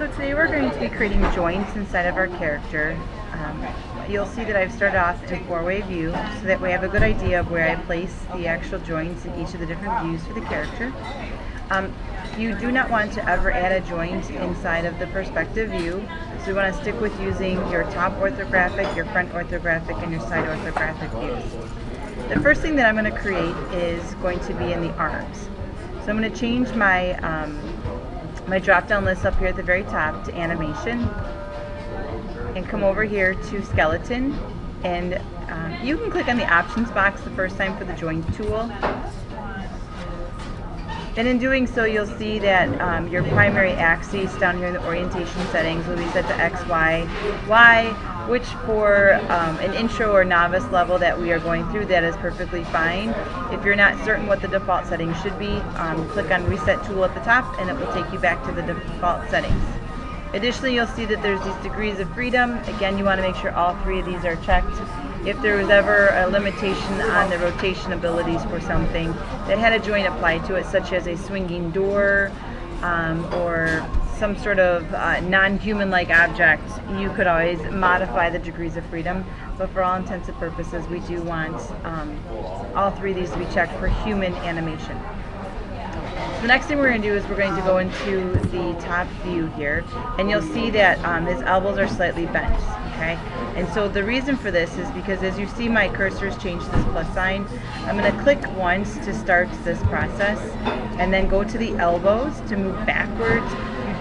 So today we're going to be creating joints inside of our character. You'll see that I've started off in a four-way view so that we have a good idea of where I place the actual joints in each of the different views for the character. You do not want to ever add a joint inside of the perspective view, so we want to stick with using your top orthographic, your front orthographic, and your side orthographic views. The first thing that I'm going to create is going to be in the arms. So I'm going to change my my drop-down list up here at the very top to animation, and come over here to skeleton, and you can click on the options box the first time for the joint tool. And in doing so, you'll see that your primary axes down here in the orientation settings will be set to X, Y, Y, which for an intro or novice level that we are going through, that is perfectly fine. If you're not certain what the default settings should be, click on Reset Tool at the top and it will take you back to the default settings. Additionally, you'll see that there's these degrees of freedom. Again, you want to make sure all three of these are checked. If there was ever a limitation on the rotation abilities for something that had a joint applied to it, such as a swinging door or some sort of non-human-like object, you could always modify the degrees of freedom. But for all intents and purposes, we do want all three of these to be checked for human animation. The next thing we're going to do is we're going to go into the top view here, and you'll see that his elbows are slightly bent, okay? And so the reason for this is because as you see my cursors change this plus sign, I'm going to click once to start this process, and then go to the elbows to move backwards.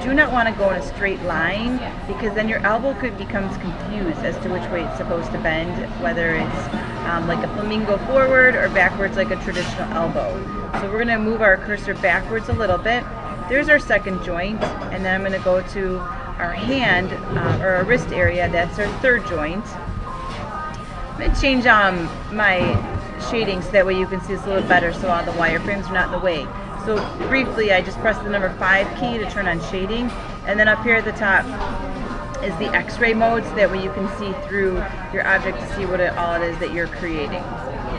You do not want to go in a straight line, because then your elbow becomes confused as to which way it's supposed to bend, whether it's like a flamingo forward or backwards like a traditional elbow. So we're going to move our cursor backwards a little bit. There's our second joint, and then I'm going to go to our hand or our wrist area. That's our third joint. I'm going to change my shading so that way you can see this a little better, so all the wireframes are not in the way. So briefly, I just press the number 5 key to turn on shading, and then up here at the top is the X-ray mode, so that way you can see through your object to see what all it is that you're creating.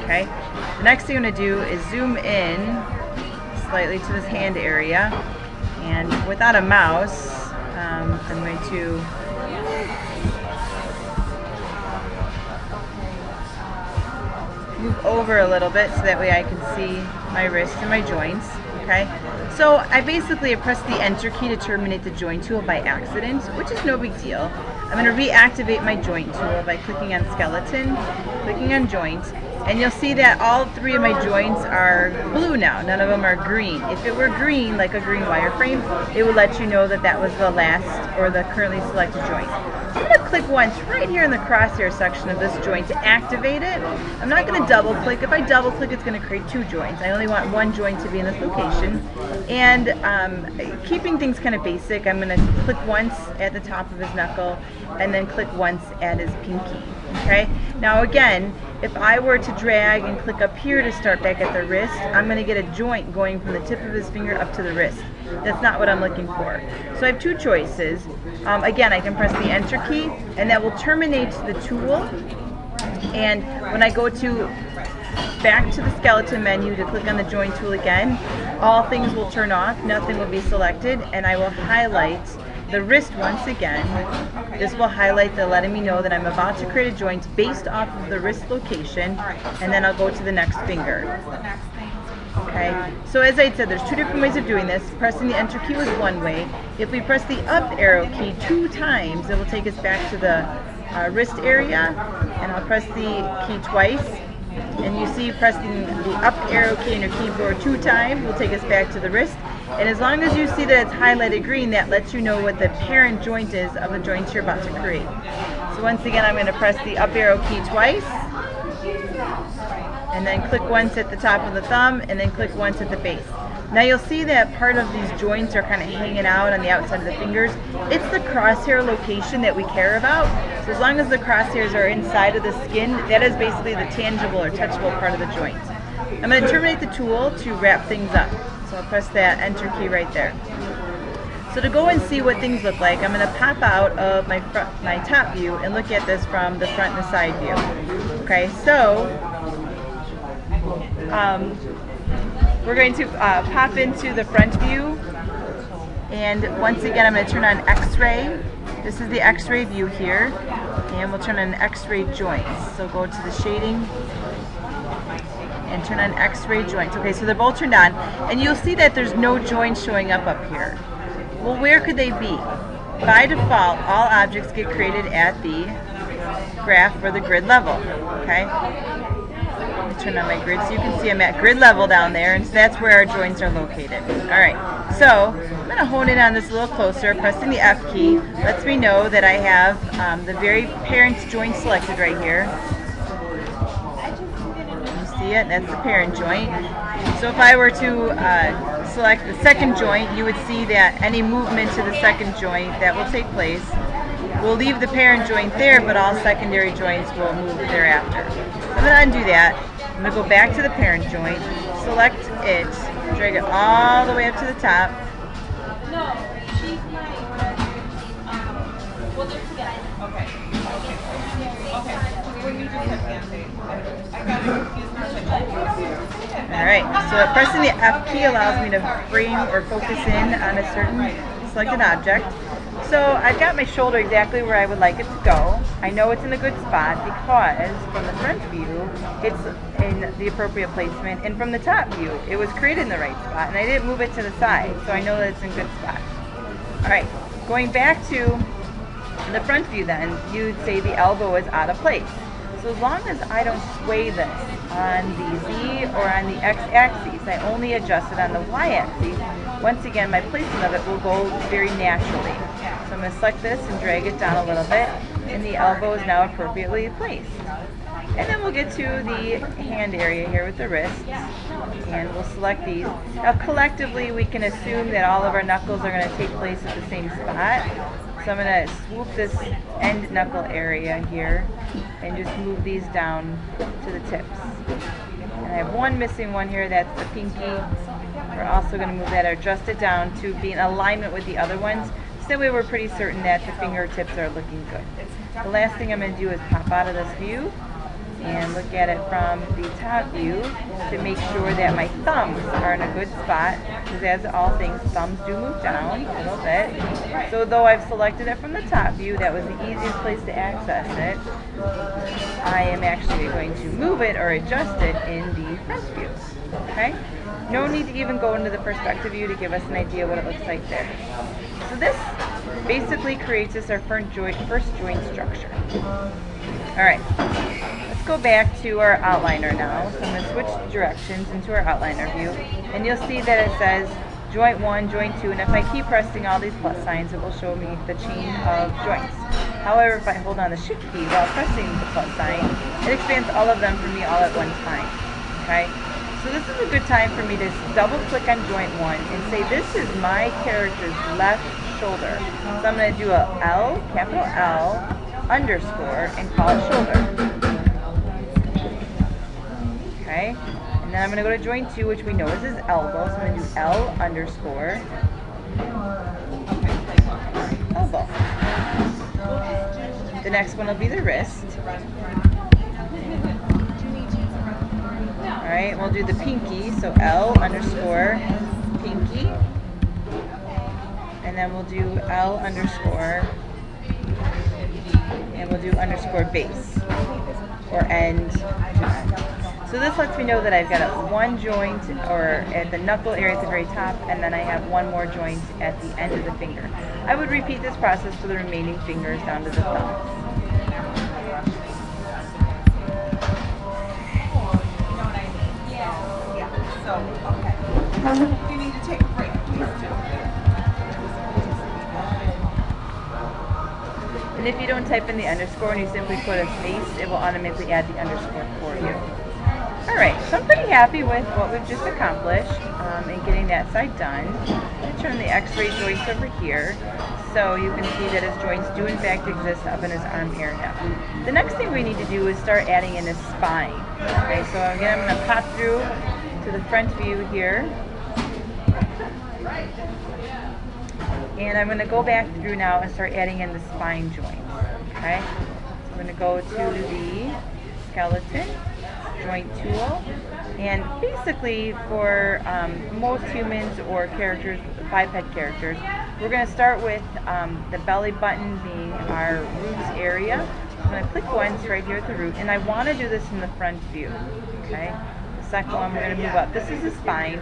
Okay. The next thing I'm going to do is zoom in slightly to this hand area, and without a mouse, I'm going to move over a little bit so that way I can see my wrists and my joints. Okay, so I basically have pressed the Enter key to terminate the joint tool by accident, which is no big deal. I'm going to reactivate my joint tool by clicking on skeleton, clicking on joint, and you'll see that all three of my joints are blue now. None of them are green. If it were green, like a green wireframe, it would let you know that that was the last or the currently selected joint. I'm going to click once right here in the crosshair section of this joint to activate it. I'm not going to double click. If I double click, it's going to create two joints. I only want one joint to be in this location. And keeping things kind of basic, I'm going to click once at the top of his knuckle and then click once at his pinky. Okay. Now again, if I were to drag and click up here to start back at the wrist, I'm going to get a joint going from the tip of his finger up to the wrist. That's not what I'm looking for. So I have two choices. Again, I can press the Enter key, and that will terminate the tool. And when I go to back to the skeleton menu to click on the joint tool again, all things will turn off, nothing will be selected, and I will highlight the wrist once again. This will highlight letting me know that I'm about to create a joint based off of the wrist location, and then I'll go to the next finger. Okay, so as I said, there's two different ways of doing this. Pressing the Enter key was one way. If we press the up arrow key 2 times, it will take us back to the wrist area, and I'll press the key twice. And you see pressing the up arrow key on your keyboard 2 times will take us back to the wrist. And as long as you see that it's highlighted green, that lets you know what the parent joint is of the joint you're about to create. So once again, I'm going to press the up arrow key twice, and then click once at the top of the thumb, and then click once at the base. Now you'll see that part of these joints are kind of hanging out on the outside of the fingers. It's the crosshair location that we care about. So as long as the crosshairs are inside of the skin, that is basically the tangible or touchable part of the joint. I'm going to terminate the tool to wrap things up. So I'll press that Enter key right there. So to go and see what things look like, I'm going to pop out of my top view and look at this from the front and the side view. Okay, so we're going to pop into the front view And once again, I'm going to turn on X-ray. This is the X-ray view here, and we'll turn on X-ray joints. So go to the shading and turn on X-ray joints. Okay, so they're both turned on, and you'll see that there's no joints showing up here. Well, where could they be? By default, all objects get created at the graph or the grid level. Okay. Let me turn on my grid so you can see I'm at grid level down there, and so that's where our joints are located. All right. So I'm going to hone in on this a little closer. Pressing the F key lets me know that I have the very parent joint selected right here. You see it? That's the parent joint. So if I were to select the second joint, you would see that any movement to the second joint that will take place will leave the parent joint there, but all secondary joints will move thereafter. So I'm going to undo that. I'm going to go back to the parent joint, select it, drag it all the way up to the top. Alright, so pressing the F key allows me to frame or focus in on a certain selected object. So I've got my shoulder exactly where I would like it to go. I know it's in a good spot because from the front view, it's in the appropriate placement, and from the top view, it was created in the right spot, and I didn't move it to the side, so I know that it's in good spot. Alright, going back to the front view then, you'd say the elbow is out of place. So as long as I don't sway this on the Z or on the X axis, I only adjust it on the Y axis. Once again, my placement of it will go very naturally. So I'm going to select this and drag it down a little bit, and the elbow is now appropriately placed. And then we'll get to the hand area here with the wrists, and we'll select these. Now collectively, we can assume that all of our knuckles are going to take place at the same spot. So I'm going to swoop this end knuckle area here and just move these down to the tips. And I have one missing one here, that's the pinky. We're also going to move that or adjust it down to be in alignment with the other ones. So that way we're pretty certain that the fingertips are looking good. The last thing I'm going to do is pop out of this view and look at it from the top view to make sure that my thumbs are in a good spot, because as all things, thumbs do move down a little bit. So though I've selected it from the top view, that was the easiest place to access it, I am actually going to move it or adjust it in the front view. Okay? No need to even go into the perspective view to give us an idea what it looks like there. So this basically creates us our first joint structure. Alright, let's go back to our outliner now. So I'm going to switch directions into our outliner view, and you'll see that it says joint 1, joint 2, and if I keep pressing all these plus signs, it will show me the chain of joints. However, if I hold on the shift key while pressing the plus sign, it expands all of them for me all at one time. Okay? So this is a good time for me to double click on joint 1 and say this is my character's left shoulder. So I'm going to do a L, capital L, underscore, and call it shoulder. Okay, and then I'm going to go to joint 2, which we know is his elbow, so I'm going to do L underscore elbow. The next one will be the wrist. Alright, we'll do the pinky, so L underscore pinky, and then we'll do L underscore, and we'll do underscore base, or end to end. So this lets me know that I've got one joint or at the knuckle area at the very top, and then I have one more joint at the end of the finger. I would repeat this process for the remaining fingers down to the thumb. If you need to take a break, please do. And if you don't type in the underscore and you simply put a space, it will automatically add the underscore for you. Alright, so I'm pretty happy with what we've just accomplished in getting that side done. I'm going to turn the X-ray joints over here so you can see that his joints do in fact exist up in his arm area. The next thing we need to do is start adding in his spine. Okay, so again I'm going to pop through to the front view here. And I'm going to go back through now and start adding in the spine joints. Okay, so I'm going to go to the skeleton joint tool, and basically for most humans or characters 5 head characters. We're going to start with the belly button being our roots area. I'm going to click once right here at the root, and I want to do this in the front view. Okay. The second one, we're going to move up. This is the spine.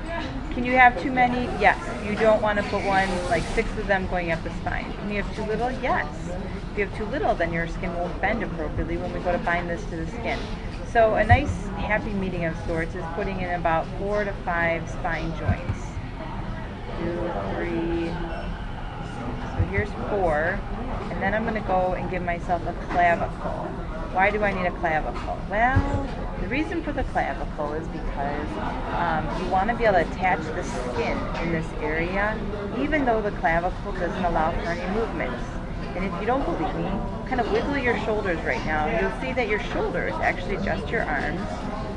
Can you have too many? Yes. You don't want to put one, like 6 of them going up the spine. Can you have too little? Yes. If you have too little, then your skin won't bend appropriately when we go to bind this to the skin. So a nice happy medium of sorts is putting in about 4 to 5 spine joints. 2, 3. So here's 4. And then I'm going to go and give myself a clavicle. Why do I need a clavicle? Well, the reason for the clavicle is because you want to be able to attach the skin in this area, even though the clavicle doesn't allow for any movements. And if you don't believe me, kind of wiggle your shoulders right now. You'll see that your shoulders actually adjust your arms.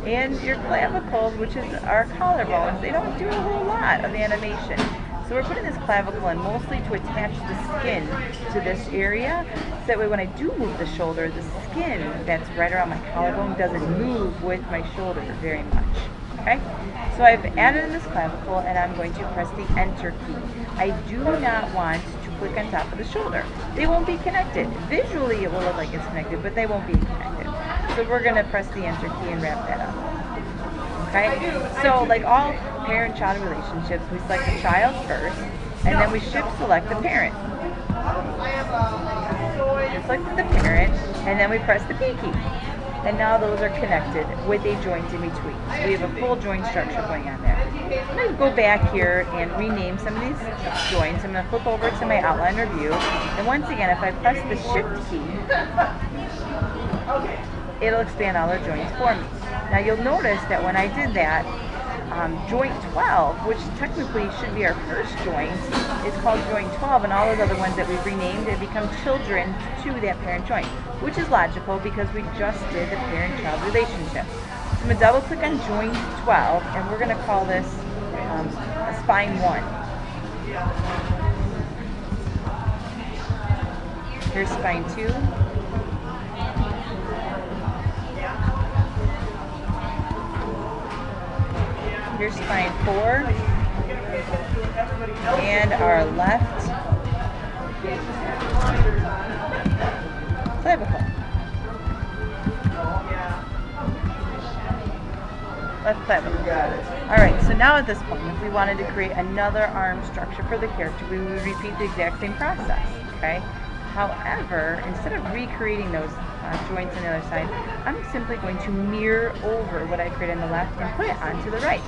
And your clavicles, which is our collarbones, they don't do a whole lot of animation. So we're putting this clavicle in mostly to attach the skin to this area, so that way when I do move the shoulder, the skin that's right around my collarbone doesn't move with my shoulder very much. Okay? So I've added in this clavicle, and I'm going to press the Enter key. I do not want to click on top of the shoulder. They won't be connected. Visually it will look like it's connected, but they won't be connected. So we're going to press the Enter key and wrap that up. Okay? So like all parent-child relationships, we select the child first, and then we shift select the parent. Select the parent, and then we press the P key. And now those are connected with a joint in between. So we have a full joint structure going on there. I'm going to go back here and rename some of these joints. I'm going to flip over to my outline review. And once again, if I press the Shift key, it'll expand all our joints for me. Now you'll notice that when I did that, joint 12, which technically should be our first joint, is called joint 12, and all those other ones that we've renamed have become children to that parent joint, which is logical because we just did the parent-child relationship. So I'm going to double click on joint 12, and we're going to call this a spine 1. Here's spine 2. Here's spine 4, and our left clavicle. Left clavicle. Alright, so now at this point, if we wanted to create another arm structure for the character, we would repeat the exact same process. Okay? However, instead of recreating those joints on the other side, I'm simply going to mirror over what I created on the left and put it onto the right.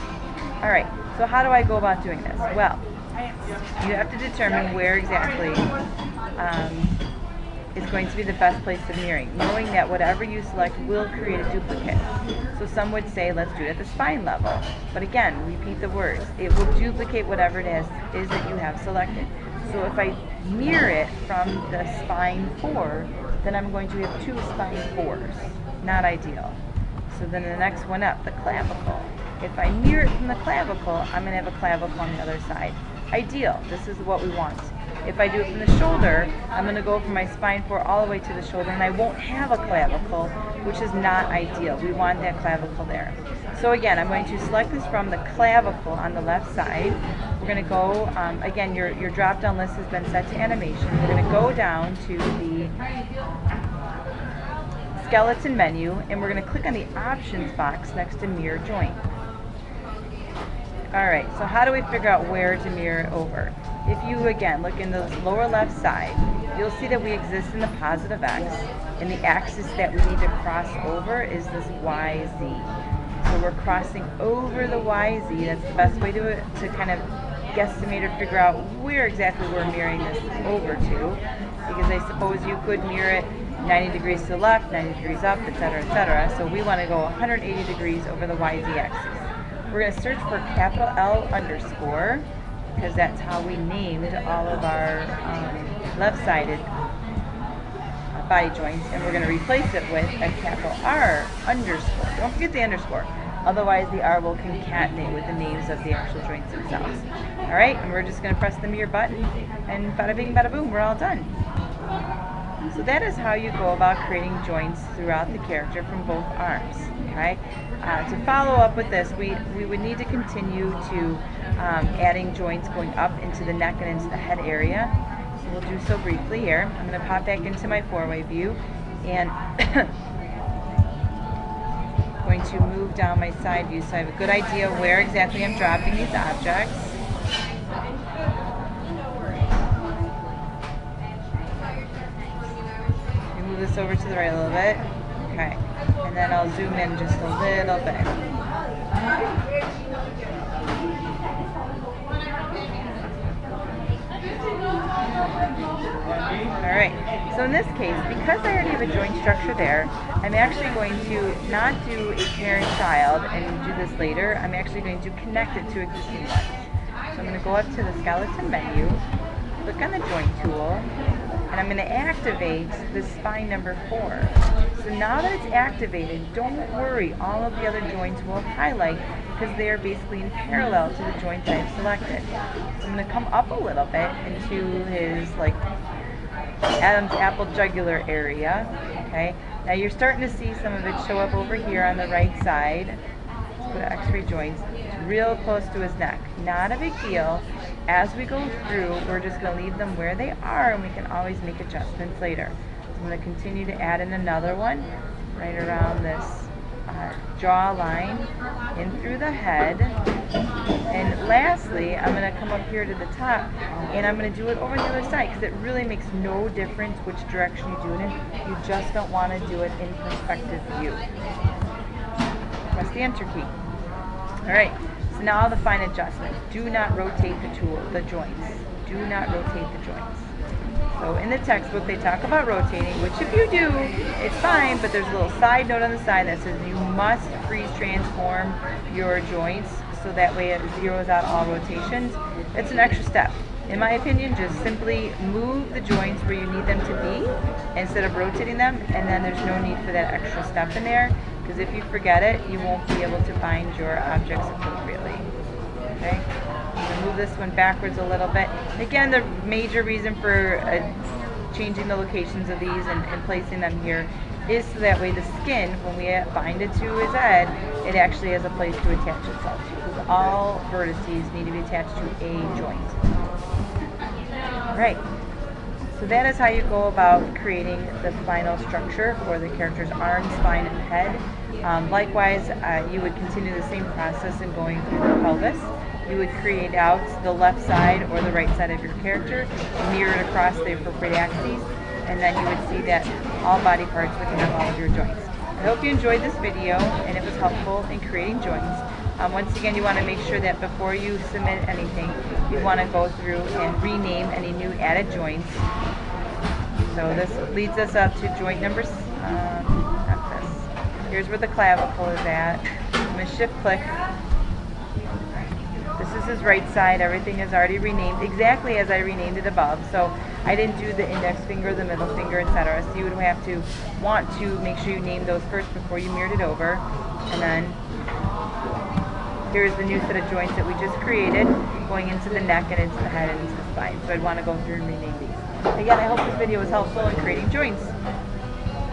Alright, so how do I go about doing this? Well, you have to determine where exactly is going to be the best place of mirroring, knowing that whatever you select will create a duplicate. So some would say, let's do it at the spine level. But again, repeat the words. It will duplicate whatever it is that you have selected. So if I mirror it from the spine 4, then I'm going to have 2 spine 4s. Not ideal. So then the next one up, the clavicle. If I mirror it from the clavicle, I'm going to have a clavicle on the other side. Ideal. This is what we want. If I do it from the shoulder, I'm going to go from my spine 4 all the way to the shoulder, and I won't have a clavicle, which is not ideal. We want that clavicle there. So again, I'm going to select this from the clavicle on the left side. We're going to go, again, your drop-down list has been set to animation. We're going to go down to the skeleton menu, and we're going to click on the options box next to mirror joint. Alright, so how do we figure out where to mirror it over? If you, again, look in the lower left side, you'll see that we exist in the positive X, and the axis that we need to cross over is this YZ. So we're crossing over the YZ. That's the best way to kind of guesstimate or figure out where exactly we're mirroring this over to, because I suppose you could mirror it 90 degrees to the left, 90 degrees up, etc., etc. So we want to go 180 degrees over the YZ axis. We're going to search for capital L underscore, because that's how we named all of our left-sided body joints, and we're going to replace it with a capital R underscore. Don't forget the underscore, otherwise the R will concatenate with the names of the actual joints themselves. Alright, and we're just going to press the mirror button, and bada bing bada boom, we're all done. So that is how you go about creating joints throughout the character from both arms. Okay. To follow up with this, we would need to continue to adding joints going up into the neck and into the head area. So we'll do so briefly here. I'm going to pop back into my 4-way view and going to move down my side view so I have a good idea where exactly I'm dropping these objects. Move this over to the right a little bit. Okay. And then I'll zoom in just a little bit. Alright, so in this case, because I already have a joint structure there, I'm actually going to not do a parent-child and do this later. I'm actually going to connect it to existing ones. So I'm going to go up to the skeleton menu, click on the joint tool, and I'm going to activate the spine number 4. So now that it's activated, don't worry, all of the other joints will highlight because they are basically in parallel to the joint that I've selected. So I'm going to come up a little bit into his like Adam's apple jugular area. Okay. Now you're starting to see some of it show up over here on the right side. Let's go to X-ray joints. It's real close to his neck. Not a big deal. As we go through, we're just going to leave them where they are, and we can always make adjustments later. So I'm going to continue to add in another one right around this jaw line, in through the head. And lastly, I'm going to come up here to the top, and I'm going to do it over the other side because it really makes no difference which direction you do it in. You just don't want to do it in perspective view. Press the Enter key. Alright, so now the fine adjustment. Do not rotate the joints. Do not rotate the joints. So in the textbook they talk about rotating, which if you do, it's fine, but there's a little side note on the side that says you must freeze transform your joints so that way it zeroes out all rotations. It's an extra step. In my opinion, just simply move the joints where you need them to be instead of rotating them, and then there's no need for that extra step in there, because if you forget it, you won't be able to bind your objects appropriately. Okay? I'm going to move this one backwards a little bit. Again, the major reason for changing the locations of these and placing them here is so that way the skin, when we bind it to his head, it actually has a place to attach itself to, because all vertices need to be attached to a joint. Alright, so that is how you go about creating the final structure for the character's arms, spine, and head. Likewise, you would continue the same process in going through the pelvis. You would create out the left side or the right side of your character, mirror it across the appropriate axes, and then you would see that all body parts would have all of your joints. I hope you enjoyed this video and it was helpful in creating joints. Once again, you want to make sure that before you submit anything, you want to go through and rename any new added joints. So this leads us up to joint number, not this. Here's where the clavicle is at. I'm going to shift click. This is his right side. Everything is already renamed exactly as I renamed it above. So I didn't do the index finger, the middle finger, etc. So you would have to want to make sure you name those first before you mirrored it over. And then here's the new set of joints that we just created, going into the neck and into the head and into the spine. So I'd want to go through and rename these. Again, I hope this video was helpful in creating joints.